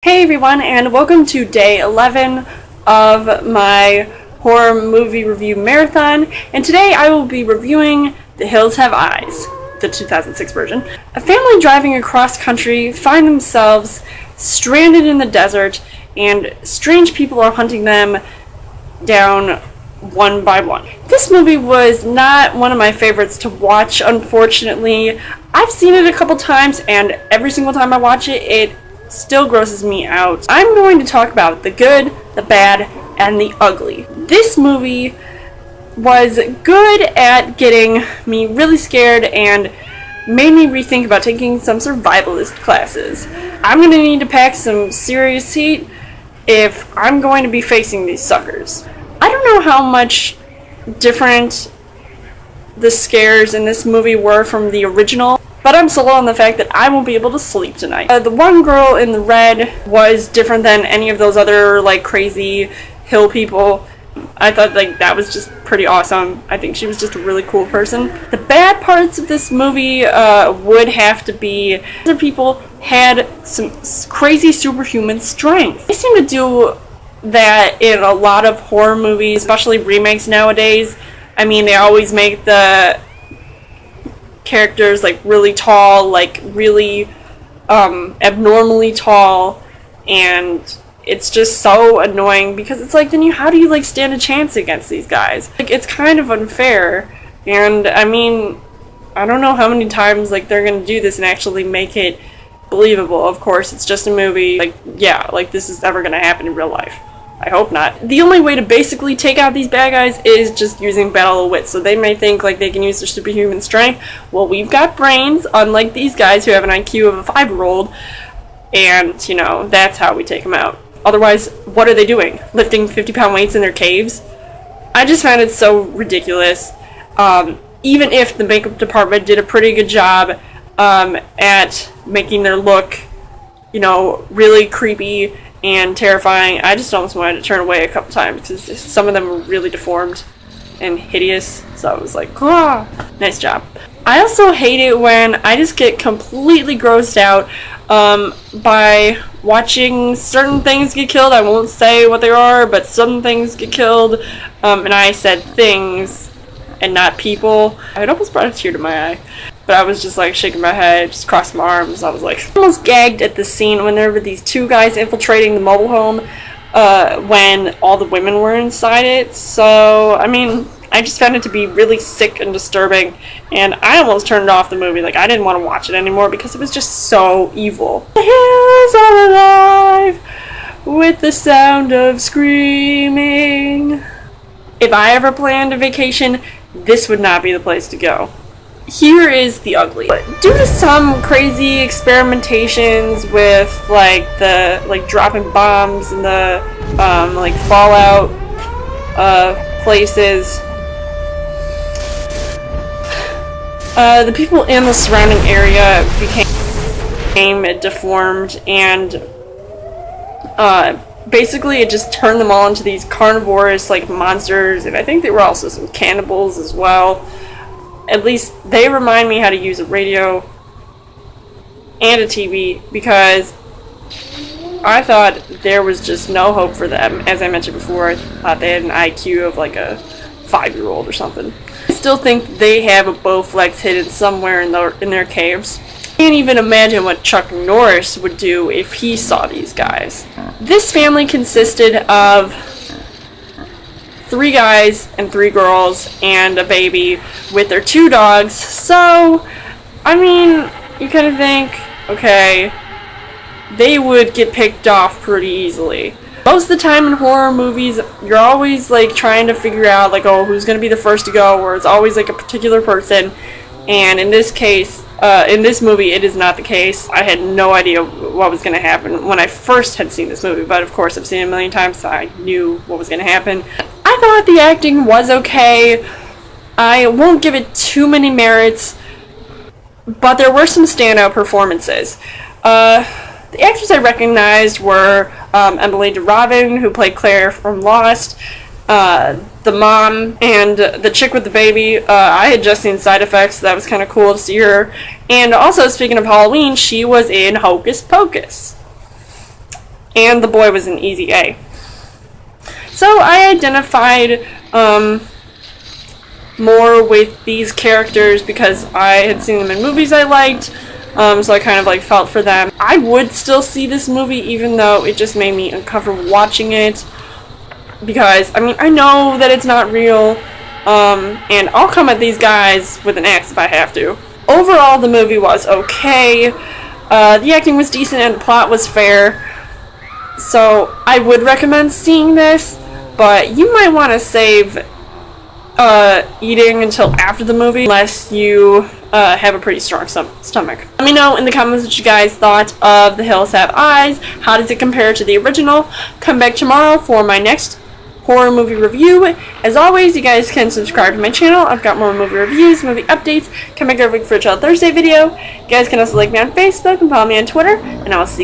Hey everyone, and welcome to day 11 of my horror movie review marathon, and today I will be reviewing The Hills Have Eyes, the 2006 version. A family driving across country find themselves stranded in the desert, and strange people are hunting them down one by one. This movie was not one of my favorites to watch, unfortunately. I've seen it a couple times, and every single time I watch it, it still grosses me out. I'm going to talk about the good, the bad, and the ugly. This movie was good at getting me really scared and made me rethink about taking some survivalist classes. I'm going to need to pack some serious heat if I'm going to be facing these suckers. I don't know how much different the scares in this movie were from the original, but I'm sold on the fact that I won't be able to sleep tonight. The one girl in the red was different than any of those other crazy hill people. I thought that was just pretty awesome. I think she was just a really cool person. The bad parts of this movie would have to be other people had some crazy superhuman strength. They seem to do that in a lot of horror movies, especially remakes nowadays. I mean, they always make the characters really tall, really abnormally tall, and it's just so annoying because it's then how do you stand a chance against these guys? It's kind of unfair, and I mean, I don't know how many times they're gonna do this and actually make it believable. Of course, it's just a movie. This is never gonna happen in real life. I hope not. The only way to basically take out these bad guys is just using battle of wits. So they may think they can use their superhuman strength. Well, we've got brains, unlike these guys who have an IQ of a 5-year-old. And, that's how we take them out. Otherwise, what are they doing? Lifting 50-pound weights in their caves? I just found it so ridiculous. Even if the makeup department did a pretty good job at making their look, really creepy and terrifying, I just almost wanted to turn away a couple times because some of them were really deformed and hideous. So I was like, ah, nice job. I also hate it when I just get completely grossed out by watching certain things get killed. I won't say what they are, but some things get killed. And I said things and not people. It almost brought a tear to my eye. But I was just shaking my head, just crossing my arms. I was almost gagged at the scene when there were these two guys infiltrating the mobile home when all the women were inside it. So, I mean, I just found it to be really sick and disturbing. And I almost turned off the movie. I didn't want to watch it anymore because it was just so evil. The hills are alive with the sound of screaming. If I ever planned a vacation, this would not be the place to go. Here is the ugly. Due to some crazy experimentations with the dropping bombs and the fallout places, the people in the surrounding area became deformed, and basically it just turned them all into these carnivorous monsters, and I think there were also some cannibals as well. At least they remind me how to use a radio and a TV, because I thought there was just no hope for them. As I mentioned before, I thought they had an IQ of a 5-year-old or something. I still think they have a Bowflex hidden somewhere in their caves. I can't even imagine what Chuck Norris would do if he saw these guys. This family consisted of 3 guys and 3 girls and a baby with their 2 dogs. So, I mean, you kind of think, okay, they would get picked off pretty easily. Most of the time in horror movies, you're always trying to figure out oh, who's going to be the first to go, or it's always a particular person. And in this case, in this movie, it is not the case. I had no idea what was going to happen when I first had seen this movie, but of course I've seen it a million times, so I knew what was going to happen. I thought the acting was okay. I won't give it too many merits, but there were some standout performances. The actors I recognized were Emily DeRobin, who played Claire from Lost, the mom, and the chick with the baby. I had just seen Side Effects, so that was kind of cool to see her. And also, speaking of Halloween, she was in Hocus Pocus. and the boy was an easy A. So I identified more with these characters because I had seen them in movies I liked, so I kind of like felt for them. I would still see this movie even though it just made me uncomfortable watching it, because I mean I know that it's not real, and I'll come at these guys with an axe if I have to. Overall, the movie was okay. The acting was decent and the plot was fair, so I would recommend seeing this, but you might want to save eating until after the movie unless you have a pretty strong stomach. Let me know in the comments what you guys thought of The Hills Have Eyes. How does it compare to the original? Come back tomorrow for my next horror movie review. As always, you guys can subscribe to my channel. I've got more movie reviews, movie updates. Come back every week for a Chill Thursday video. You guys can also like me on Facebook and follow me on Twitter, and I will see you guys